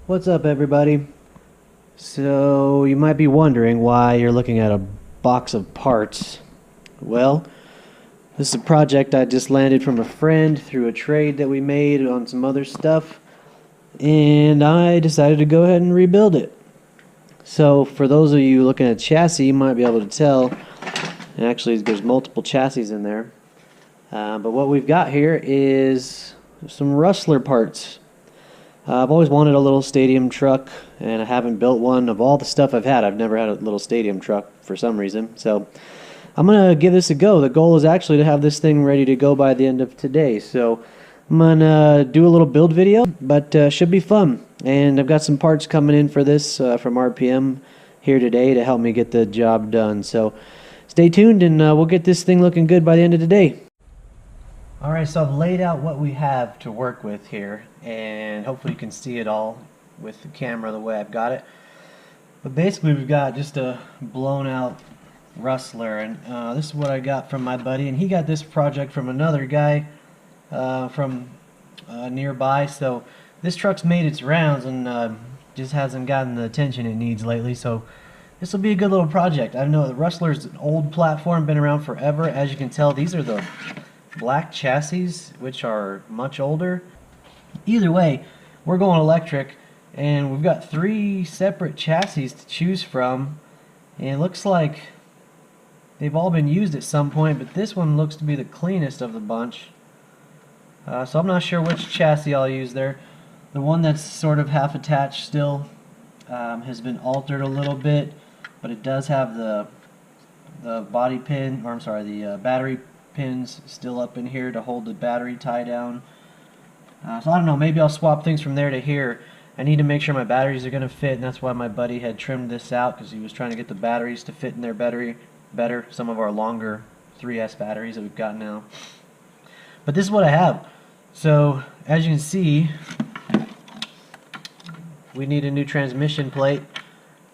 What's up, everybody? So you might be wondering why you're looking at a box of parts. Well, this is a project I just landed from a friend through a trade that we made on some other stuff, and I decided to go ahead and rebuild it. So for those of you looking at chassis, you might be able to tell, and actually there's multiple chassis in there, but what we've got here is some Rustler parts. I've always wanted a little stadium truck, and I haven't built one. Of all the stuff I've had, I've never had a little stadium truck for some reason. So I'm going to give this a go. The goal is actually to have this thing ready to go by the end of today. So I'm going to do a little build video, but should be fun. And I've got some parts coming in for this from RPM here today to help me get the job done. So stay tuned, and we'll get this thing looking good by the end of the day. Alright, so I've laid out what we have to work with here, and hopefully you can see it all with the camera the way I've got it. But basically we've got just a blown out Rustler, and this is what I got from my buddy, and he got this project from another guy from nearby. So this truck's made its rounds and just hasn't gotten the attention it needs lately, so this will be a good little project. I know the Rustler's an old platform, been around forever. As you can tell, these are the black chassis, which are much older. Either way, we're going electric, and we've got 3 separate chassis to choose from, and it looks like they've all been used at some point, but this one looks to be the cleanest of the bunch. So I'm not sure which chassis I'll use there. The one that's sort of half attached still has been altered a little bit, but it does have the body pin, or I'm sorry, the battery pins still up in here to hold the battery tie down. So I don't know, maybe I'll swap things from there to here. I need to make sure my batteries are going to fit, and that's why my buddy had trimmed this out, because he was trying to get the batteries to fit in their battery better. Some of our longer 3S batteries that we've got now. But this is what I have. So as you can see, we need a new transmission plate,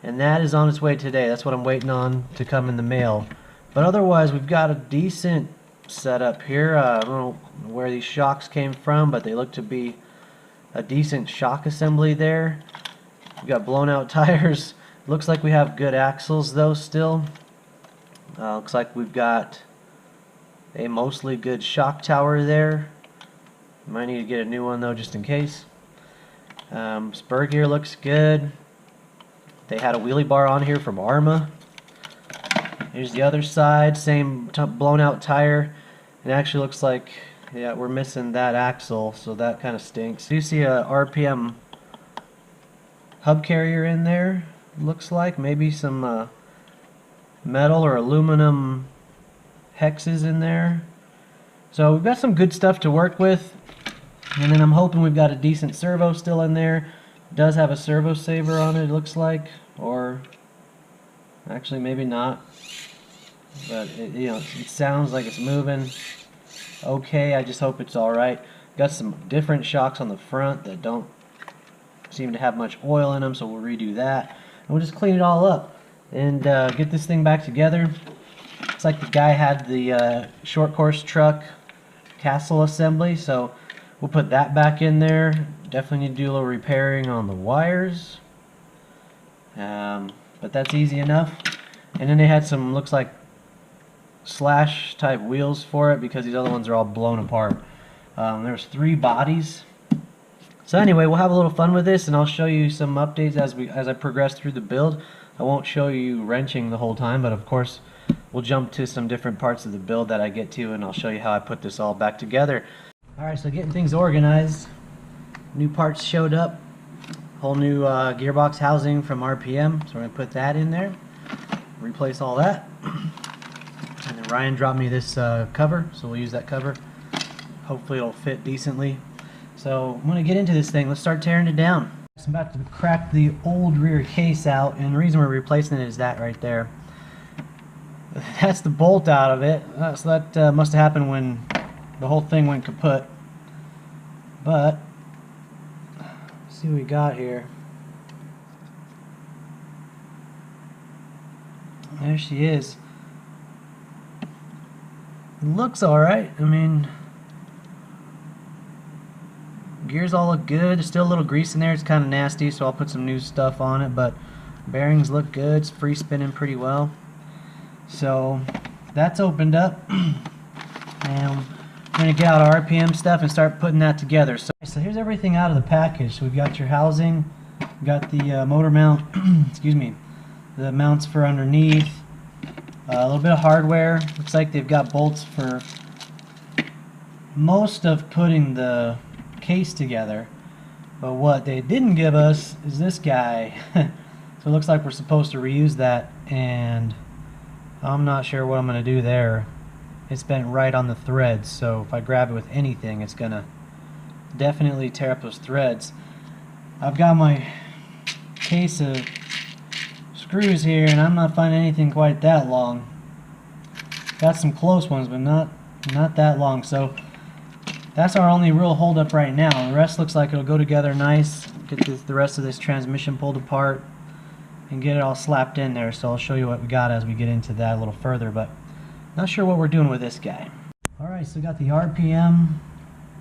and that is on its way today. That's what I'm waiting on to come in the mail. But otherwise, we've got a decent setup here. I don't know where these shocks came from, but they look to be a decent shock assembly there. We've got blown out tires. Looks like we have good axles though still. Looks like we've got a mostly good shock tower there. Might need to get a new one though, just in case. Spur gear looks good. They had a wheelie bar on here from Arma. Here's the other side, same blown out tire. It actually looks like, yeah, we're missing that axle, so that kind of stinks. You see a RPM hub carrier in there, looks like. Maybe some metal or aluminum hexes in there. So we've got some good stuff to work with. And then I'm hoping we've got a decent servo still in there. It does have a servo saver on it, looks like. Or actually maybe not. But it sounds like it's moving okay. I just hope it's alright. Got some different shocks on the front that don't seem to have much oil in them, so we'll redo that. And we'll just clean it all up and get this thing back together. It's like the guy had the short course truck castle assembly, so we'll put that back in there. Definitely need to do a little repairing on the wires. But that's easy enough. And then they had some, looks like, slash type wheels for it, because these other ones are all blown apart. There's 3 bodies. So anyway, we'll have a little fun with this, and I'll show you some updates as I progress through the build. I won't show you wrenching the whole time, but of course we'll jump to some different parts of the build that I get to, and I'll show you how I put this all back together. Alright, so getting things organized. New parts showed up. Whole new gearbox housing from RPM, so we're going to put that in there. Replace all that. And then Ryan dropped me this cover, so we'll use that cover. Hopefully it'll fit decently. So I'm going to get into this thing. Let's start tearing it down. I'm about to crack the old rear case out, and the reason we're replacing it is that right there. That's the bolt out of it. So that must have happened when the whole thing went kaput. But let's see what we got here. There she is. It looks alright. I mean, gears all look good. There's still a little grease in there. It's kind of nasty, so I'll put some new stuff on it, but bearings look good. It's free spinning pretty well. So that's opened up, and we're going to get out our RPM stuff and start putting that together. So here's everything out of the package. So we've got your housing, we've got the motor mount, excuse me, the mounts for underneath, a little bit of hardware. Looks like they've got bolts for most of putting the case together, but what they didn't give us is this guy. So it looks like we're supposed to reuse that, and I'm not sure what I'm going to do there. It's bent right on the threads, so if I grab it with anything, it's going to definitely tear up those threads. I've got my case of screws here, and I'm not finding anything quite that long. Got some close ones, but not that long. So that's our only real holdup right now. The rest looks like it'll go together nice. Get the rest of this transmission pulled apart and get it all slapped in there. So I'll show you what we got as we get into that a little further, but not sure what we're doing with this guy. Alright, so got the RPM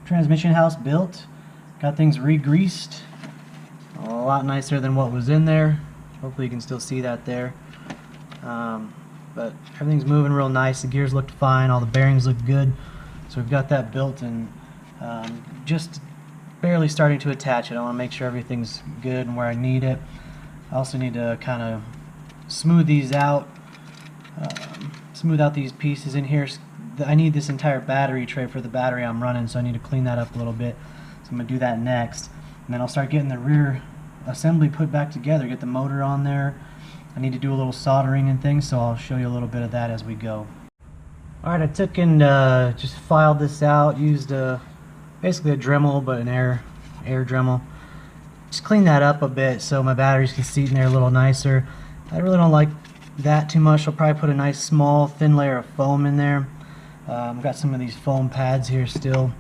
transmission house built. Got things re-greased. A lot nicer than what was in there. Hopefully you can still see that there. But everything's moving real nice. The gears looked fine. All the bearings look good. So we've got that built and just barely starting to attach it. I want to make sure everything's good and where I need it. I also need to kind of smooth these out, smooth out these pieces in here. I need this entire battery tray for the battery I'm running, so I need to clean that up a little bit. So I'm going to do that next. And then I'll start getting the rear assembly put back together, get the motor on there. I need to do a little soldering and things, so I'll show you a little bit of that as we go. Alright, I took and just filed this out, used basically a Dremel, but an air Dremel. Just clean that up a bit so my batteries can seat in there a little nicer. I really don't like that too much. I'll probably put a nice small thin layer of foam in there. I've got some of these foam pads here still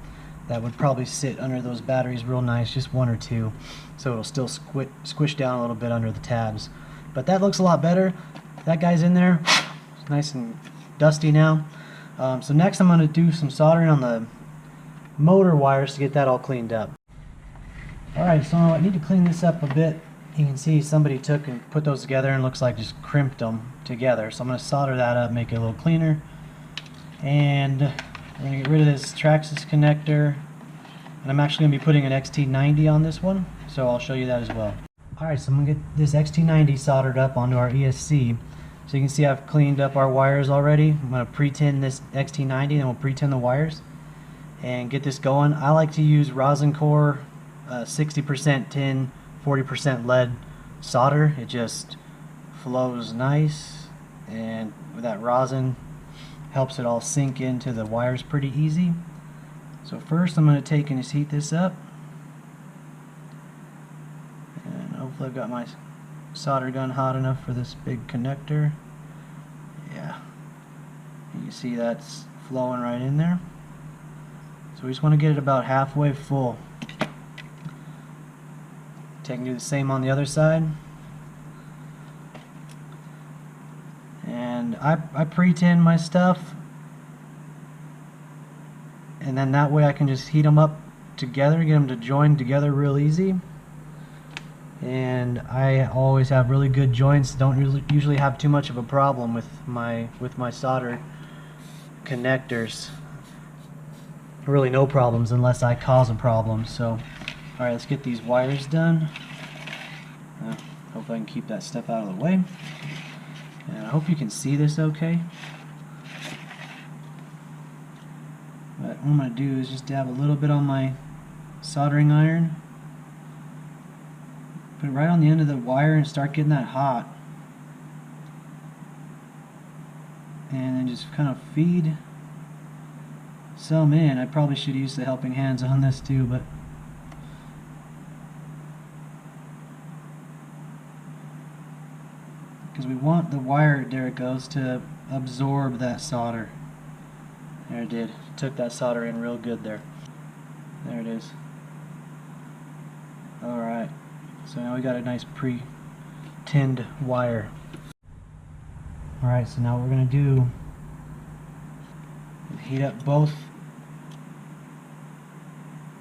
that would probably sit under those batteries real nice, just one or two, so it'll still squish down a little bit under the tabs. But that looks a lot better. That guy's in there. It's nice and dusty now. So next I'm going to do some soldering on the motor wires to get that all cleaned up. Alright, so I need to clean this up a bit. You can see somebody took and put those together and looks like just crimped them together. So I'm going to solder that up, make it a little cleaner. And I'm going to get rid of this Traxxas connector. And I'm actually going to be putting an XT90 on this one, so I'll show you that as well. Alright, so I'm going to get this XT90 soldered up onto our ESC. So you can see I've cleaned up our wires already. I'm going to pre-tin this XT90 and we'll pre-tin the wires and get this going. I like to use rosin core, 60% tin, 40% lead solder. It just flows nice, and with that rosin helps it all sink into the wires pretty easy. So first I'm going to take and just heat this up, and hopefully I've got my solder gun hot enough for this big connector. Yeah, you can see that's flowing right in there. So we just want to get it about halfway full. Take and do the same on the other side. And I pre-tin my stuff, and then that way I can just heat them up together, get them to join together real easy. And I always have really good joints. Don't usually have too much of a problem with my solder connectors. Really no problems unless I cause a problem. So alright, let's get these wires done. Hopefully I can keep that stuff out of the way. And I hope you can see this okay. But what I'm going to do is just dab a little bit on my soldering iron. Put it right on the end of the wire and start getting that hot. And then just kind of feed some in. I probably should use the helping hands on this too, but because we want the wire, there it goes, to absorb that solder. There it did. Took that solder in real good there. There it is. Alright, so now we got a nice pre-tinned wire. Alright, so now what we're going to do is heat up both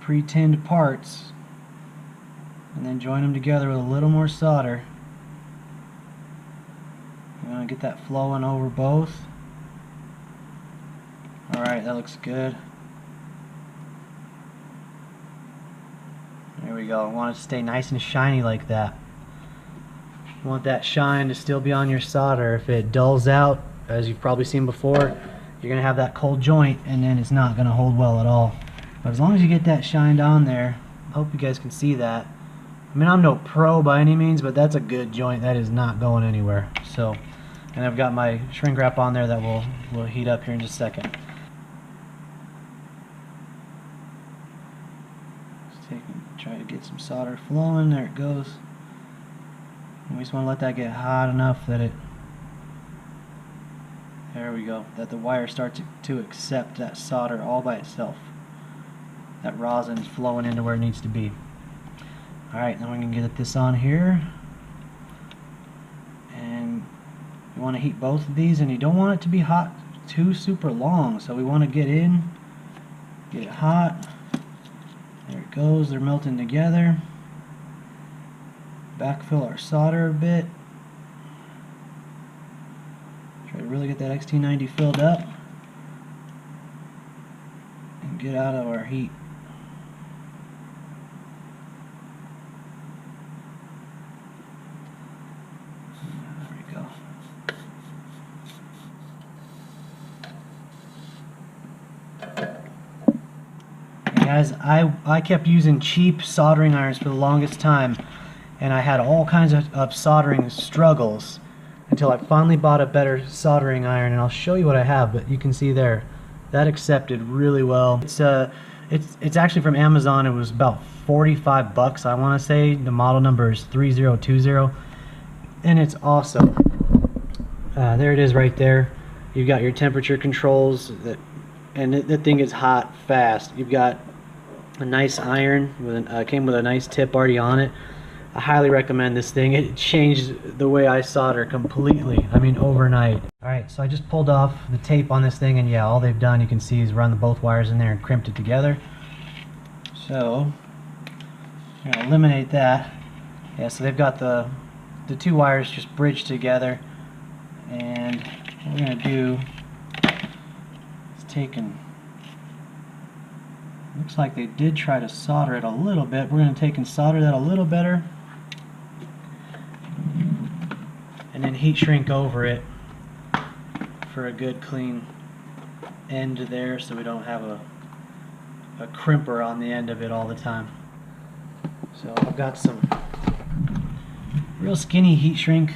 pre-tinned parts and then join them together with a little more solder. You want to get that flowing over both. Alright, that looks good. There we go. I want it to stay nice and shiny like that. You want that shine to still be on your solder. If it dulls out, as you've probably seen before, you're going to have that cold joint and then it's not going to hold well at all. But as long as you get that shined on there, I hope you guys can see that. I mean, I'm no pro by any means, but that's a good joint. That is not going anywhere. So, and I've got my shrink wrap on there that will heat up here in just a second. Try to get some solder flowing. There it goes. And we just want to let that get hot enough that there we go, that the wire starts to accept that solder all by itself. That rosin is flowing into where it needs to be. Alright, now we can get this on here. And you want to heat both of these, and you don't want it to be hot too super long. So we want to get in, get it hot. There it goes, they're melting together. Backfill our solder a bit. Try to really get that XT90 filled up and get out of our heat. There we go. Guys, I kept using cheap soldering irons for the longest time, and I had all kinds of soldering struggles until I finally bought a better soldering iron, and I'll show you what I have. But you can see there, that accepted really well. It's actually from Amazon. It was about 45 bucks, I want to say. The model number is 3020, and it's awesome. There it is right there. You've got your temperature controls, and the thing is hot fast. You've got a nice iron with came with a nice tip already on it. I highly recommend this thing. It changed the way I solder completely. I mean, overnight. Alright, so I just pulled off the tape on this thing, and yeah, all they've done, you can see, is run both wires in there and crimped it together. So I'm going to eliminate that. Yeah, so they've got the two wires just bridged together, and what we're going to do is take and looks like they did try to solder it a little bit. We're going to take and solder that a little better, and then heat shrink over it for a good clean end there, so we don't have a crimper on the end of it all the time. So I've got some real skinny heat shrink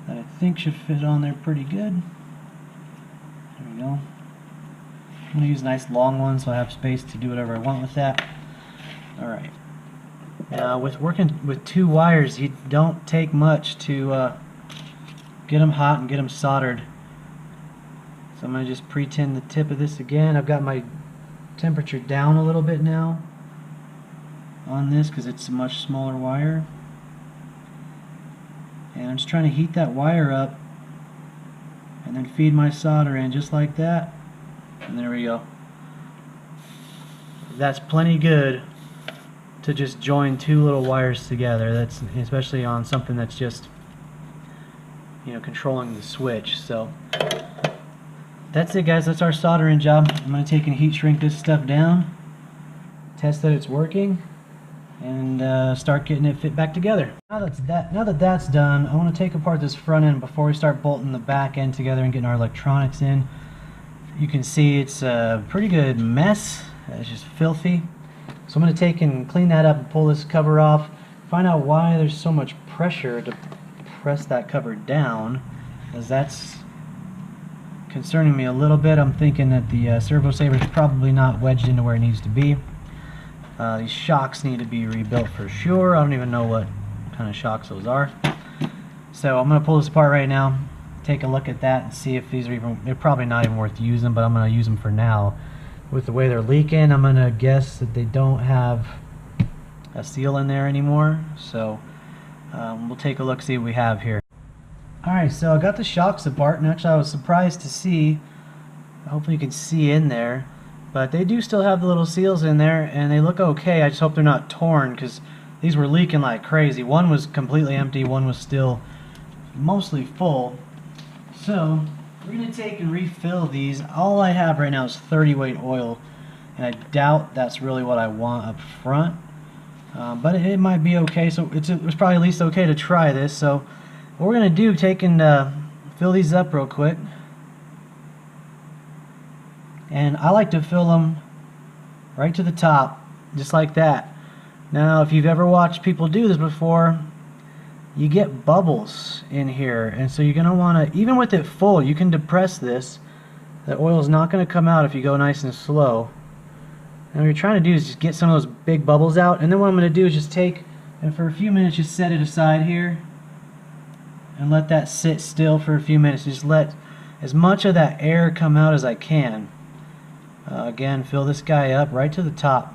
that I think should fit on there pretty good. There we go. I'm going to use a nice long one so I have space to do whatever I want with that. Alright. Now, with working with two wires, you don't take much to get them hot and get them soldered. So I'm going to just pre-tin the tip of this again. I've got my temperature down a little bit now on this because it's a much smaller wire. And I'm just trying to heat that wire up and then feed my solder in just like that. And there we go. That's plenty good to just join two little wires together. That's especially on something that's just, you know, controlling the switch. So that's it, guys. That's our soldering job. I'm going to take and heat shrink this stuff down, test that it's working, and start getting it fit back together. Now that that's done, I want to take apart this front end before we start bolting the back end together and getting our electronics in. You can see it's a pretty good mess. It's just filthy. So I'm going to take and clean that up and pull this cover off, find out why there's so much pressure to press that cover down, as that's concerning me a little bit. I'm thinking that the servo saver is probably not wedged into where it needs to be. These shocks need to be rebuilt for sure. I don't even know what kind of shocks those are. So I'm going to pull this apart right now, take a look at that and see if these are even, they're probably not even worth using, but I'm going to use them for now. With the way they're leaking, I'm going to guess that they don't have a seal in there anymore. So we'll take a look, see what we have here. Alright, so I got the shocks apart, and actually I was surprised to see, hopefully you can see in there, But they do still have the little seals in there, and they look okay. I just hope they're not torn, because these were leaking like crazy. One was completely empty, one was still mostly full. So we're going to take and refill these. All I have right now is 30 weight oil, and I doubt that's really what I want up front. But it might be okay, so it's probably at least okay to try this. So what we're going to do, take and fill these up real quick. And I like to fill them right to the top, just like that. Now, if you've ever watched people do this before, you get bubbles in here, and so you're going to want to, even with it full, you can depress this. The oil is not going to come out if you go nice and slow. And what you're trying to do is just get some of those big bubbles out, and then what I'm going to do is just take, and for a few minutes just set it aside here, and let that sit still for a few minutes. Just let as much of that air come out as I can. Again, fill this guy up right to the top.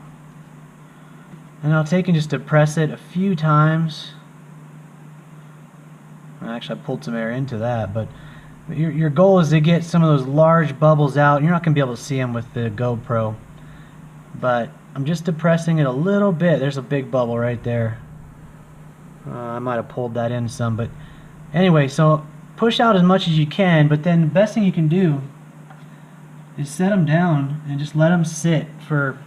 And I'll take and just depress it a few times. Actually, I pulled some air into that, but your goal is to get some of those large bubbles out. You're not going to be able to see them with the GoPro, but I'm just depressing it a little bit. There's a big bubble right there. I might have pulled that in some, but anyway, so push out as much as you can, but then the best thing you can do is set them down and just let them sit for,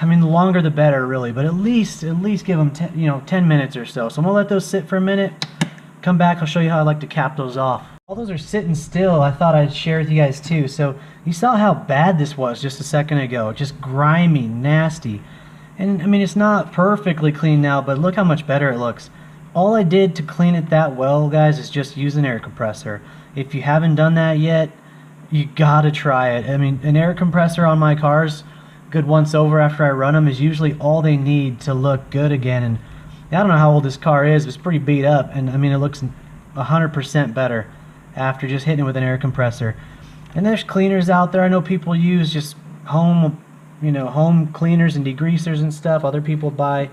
I mean, the longer the better, really, but at least give them 10 minutes or so. So I'm gonna let those sit for a minute. Come back, I'll show you how I like to cap those off. While those are sitting still, I thought I'd share with you guys too. So you saw how bad this was just a second ago, just grimy, nasty. And I mean, it's not perfectly clean now, but look how much better it looks. All I did to clean it that well, guys, is just use an air compressor. If you haven't done that yet, you gotta try it. I mean, an air compressor on my cars, good once over after I run them, is usually all they need to look good again. And I don't know how old this car is, but it's pretty beat up, and I mean, it looks 100% better after just hitting it with an air compressor. And there's cleaners out there. I know people use just home cleaners and degreasers and stuff. Other people buy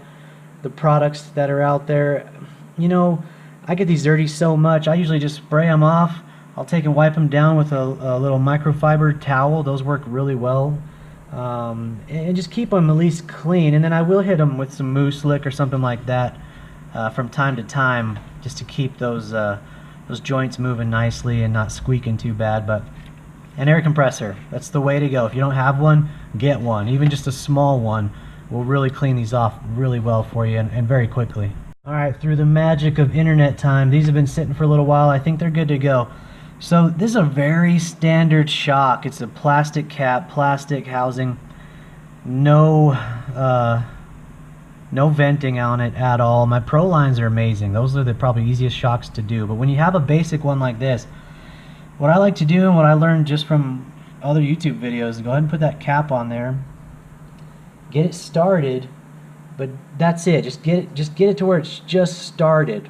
the products that are out there. You know, I get these dirty so much, I usually just spray them off. I'll take and wipe them down with a little microfiber towel. Those work really well. And just keep them at least clean. And then I will hit them with some mousse slick or something like that from time to time, just to keep those joints moving nicely and not squeaking too bad. But an air compressor, that's the way to go. If you don't have one, get one. Even just a small one will really clean these off really well for you, and very quickly. Alright, through the magic of internet time, these have been sitting for a little while. I think they're good to go. So this is a very standard shock. It's a plastic cap, plastic housing, no venting on it at all. My Pro lines are amazing. Those are the probably easiest shocks to do. But when you have a basic one like this, what I like to do and what I learned just from other YouTube videos is go ahead and put that cap on there, get it started, but that's it. Just get it to where it's just started.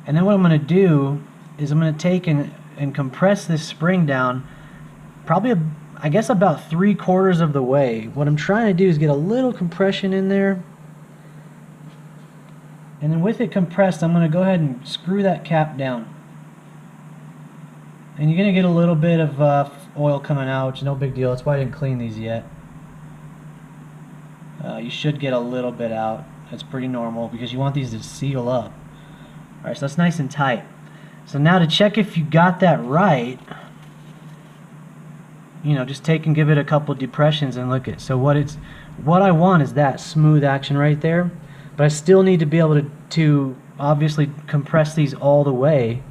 And then what I'm going to do is I'm going to take and compress this spring down probably I guess about 3/4 of the way. What I'm trying to do is get a little compression in there, and then with it compressed, I'm going to go ahead and screw that cap down. And you're going to get a little bit of oil coming out, which is no big deal. That's why I didn't clean these yet. You should get a little bit out. That's pretty normal because you want these to seal up. Alright, so that's nice and tight. So now to check if you got that right, just take and give it a couple depressions and look at. So what I want is that smooth action right there, but I still need to be able to obviously compress these all the way.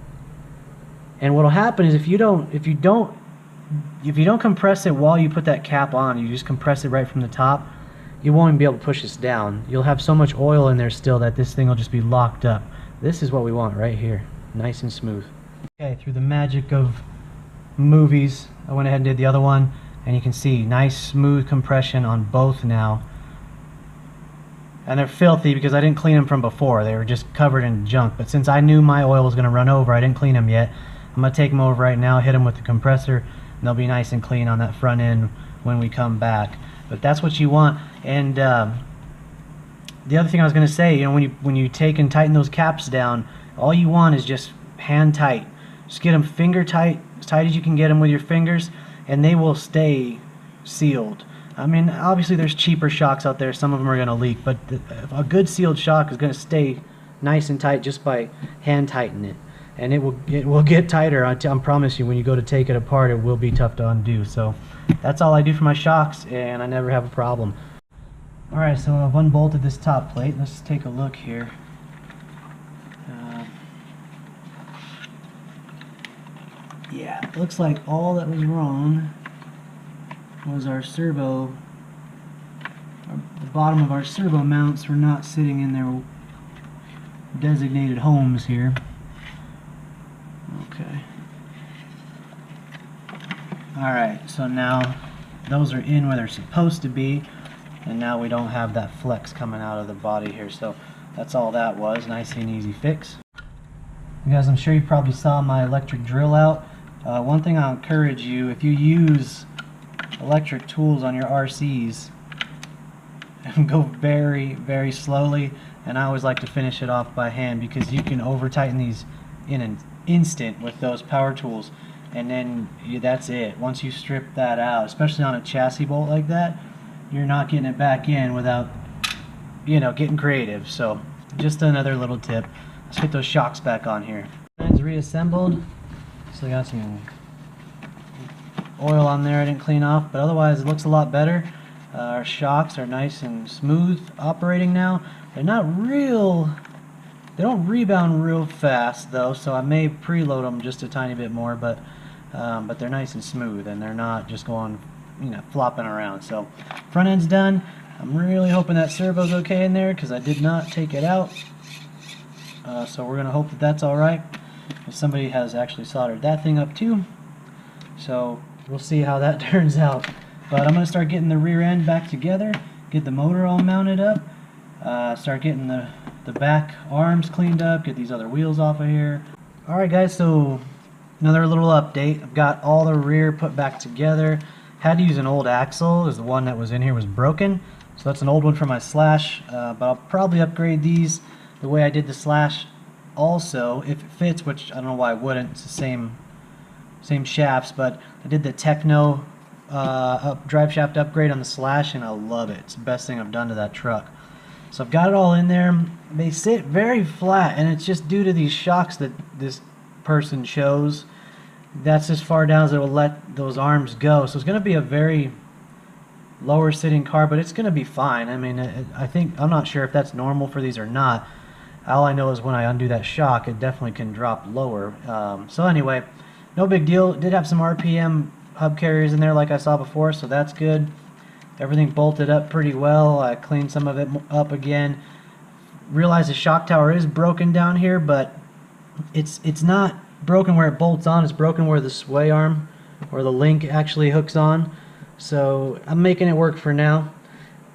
And what'll happen is if you don't compress it while you put that cap on, you just compress it right from the top, you won't even be able to push this down. You'll have so much oil in there still that this thing will just be locked up. This is what we want right here. Nice and smooth. Okay, through the magic of movies, I went ahead and did the other one, and you can see nice smooth compression on both now. And they're filthy because I didn't clean them from before. They were just covered in junk. But since I knew my oil was going to run over, I didn't clean them yet. I'm going to take them over right now, hit them with the compressor, and they'll be nice and clean on that front end when we come back. But that's what you want. And the other thing I was going to say, when you take and tighten those caps down, all you want is just hand tight. Just get them finger tight, as tight as you can get them with your fingers, and they will stay sealed. I mean, obviously there's cheaper shocks out there. Some of them are going to leak, but a good sealed shock is going to stay nice and tight just by hand tightening it. And it will get tighter. I promise you, when you go to take it apart, it will be tough to undo. So that's all I do for my shocks, and I never have a problem. Alright, so I've unbolted this top plate. Let's take a look here. Yeah, it looks like all that was wrong was our servo. The bottom of our servo mounts were not sitting in their designated homes here. Okay. Alright, so now those are in where they're supposed to be, and now we don't have that flex coming out of the body here. So that's all that was. Nice and easy fix. You guys, I'm sure you probably saw my electric drill out. One thing I'll encourage you, if you use electric tools on your RCs, go very, very slowly, and I always like to finish it off by hand, because you can over tighten these in an instant with those power tools, and then that's it. Once you strip that out, especially on a chassis bolt like that, you're not getting it back in without, you know, getting creative. So just another little tip. Let's get those shocks back on here. It's reassembled. So I got some oil on there I didn't clean off, but otherwise it looks a lot better. Our shocks are nice and smooth operating now. They're not real, they don't rebound real fast though, so I may preload them just a tiny bit more, but they're nice and smooth, and they're not just going, you know, flopping around. So front end's done. I'm really hoping that servo's okay in there, because I did not take it out. So we're gonna hope that that's all right. If somebody has actually soldered that thing up too, so we'll see how that turns out. But I'm gonna start getting the rear end back together, get the motor all mounted up, start getting the back arms cleaned up, get these other wheels off of here. Alright guys, so another little update. I've got all the rear put back together. Had to use an old axle, as the one that was in here was broken, so that's an old one for my slash, but I'll probably upgrade these the way I did the slash also, if it fits, which I don't know why I wouldn't. It's the same shafts, but I did the Techno drive shaft upgrade on the slash, and I love it. It's the best thing I've done to that truck. So I've got it all in there. They sit very flat, and it's just due to these shocks that this person chose. That's as far down as it will let those arms go. So it's going to be a very lower sitting car, but it's going to be fine. I mean, I'm not sure if that's normal for these or not. All I know is when I undo that shock, it definitely can drop lower. So anyway, no big deal. It did have some RPM hub carriers in there like I saw before, so that's good. Everything bolted up pretty well. I cleaned some of it up again. Realized the shock tower is broken down here, but it's not broken where it bolts on. It's broken where the sway arm or the link actually hooks on. So I'm making it work for now.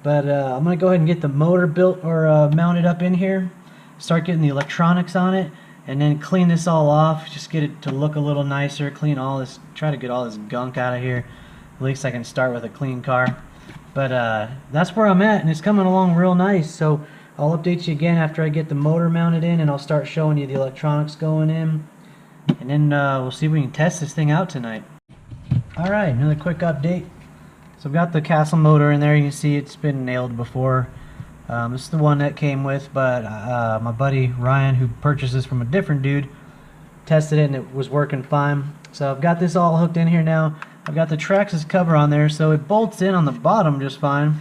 But I'm going to go ahead and get the motor built or mounted up in here. Start getting the electronics on it, and then clean this all off. Just get it to look a little nicer. Clean all this. Try to get all this gunk out of here. At least I can start with a clean car. But that's where I'm at, and it's coming along real nice. So I'll update you again after I get the motor mounted in, and I'll start showing you the electronics going in. And then we'll see if we can test this thing out tonight. Alright, another quick update. So I've got the Castle motor in there. You can see it's been nailed before. This is the one that came with, but my buddy Ryan, who purchased this from a different dude, tested it and it was working fine. So I've got this all hooked in here now. I've got the Traxxas cover on there, so it bolts in on the bottom just fine,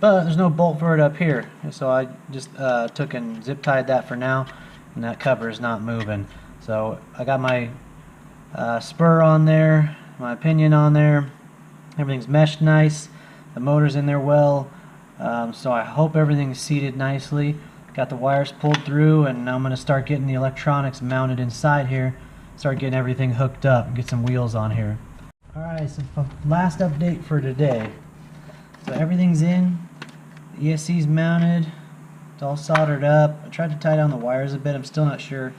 but there's no bolt for it up here. So I just took and zip tied that for now, and that cover is not moving. So I got my spur on there, my pinion on there. Everything's meshed nice. The motor's in there well. So I hope everything's seated nicely. Got the wires pulled through, and now I'm going to start getting the electronics mounted inside here. Start getting everything hooked up and get some wheels on here. Alright, so last update for today. So everything's in. The ESC's mounted. It's all soldered up. I tried to tie down the wires a bit. I'm still not sure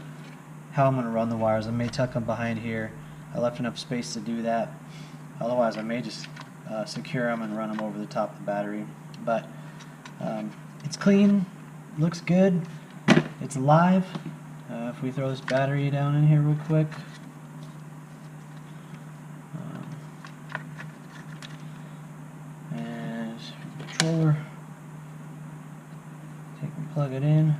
how I'm going to run the wires. I may tuck them behind here. I left enough space to do that. Otherwise I may just secure them and run them over the top of the battery. But it's clean, looks good, it's live. If we throw this battery down in here real quick, and plug it in.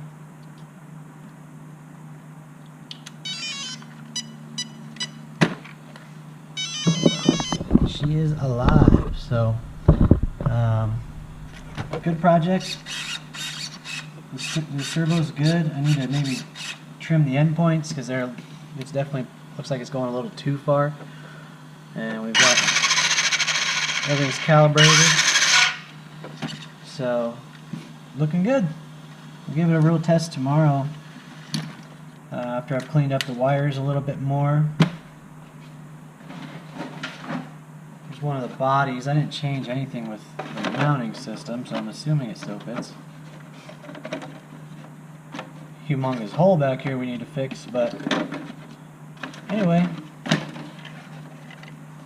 She is alive, so good project. The servo's good. I need to maybe trim the end points because it's definitely looks like it's going a little too far. And we've got everything's calibrated, so looking good. We'll give it a real test tomorrow after I've cleaned up the wires a little bit more. Here's one of the bodies. I didn't change anything with the mounting system, so I'm assuming it still fits. Humongous hole back here we need to fix, but anyway,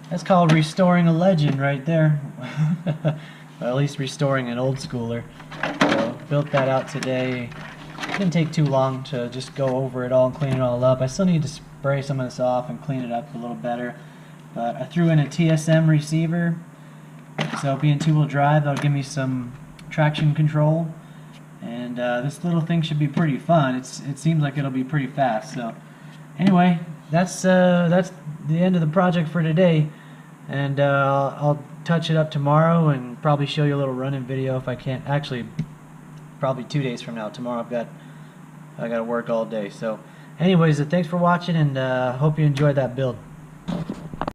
that's called restoring a legend right there. Or at least restoring an old schooler. So built that out today. Didn't take too long to just go over it all and clean it all up. I still need to spray some of this off and clean it up a little better. But I threw in a TSM receiver, so being two-wheel drive, that'll give me some traction control. And this little thing should be pretty fun. It seems like it'll be pretty fast. So anyway, that's the end of the project for today. And I'll touch it up tomorrow and probably show you a little running video if I can. Actually, probably 2 days from now. Tomorrow I got to work all day. So anyways, thanks for watching, and hope you enjoyed that build.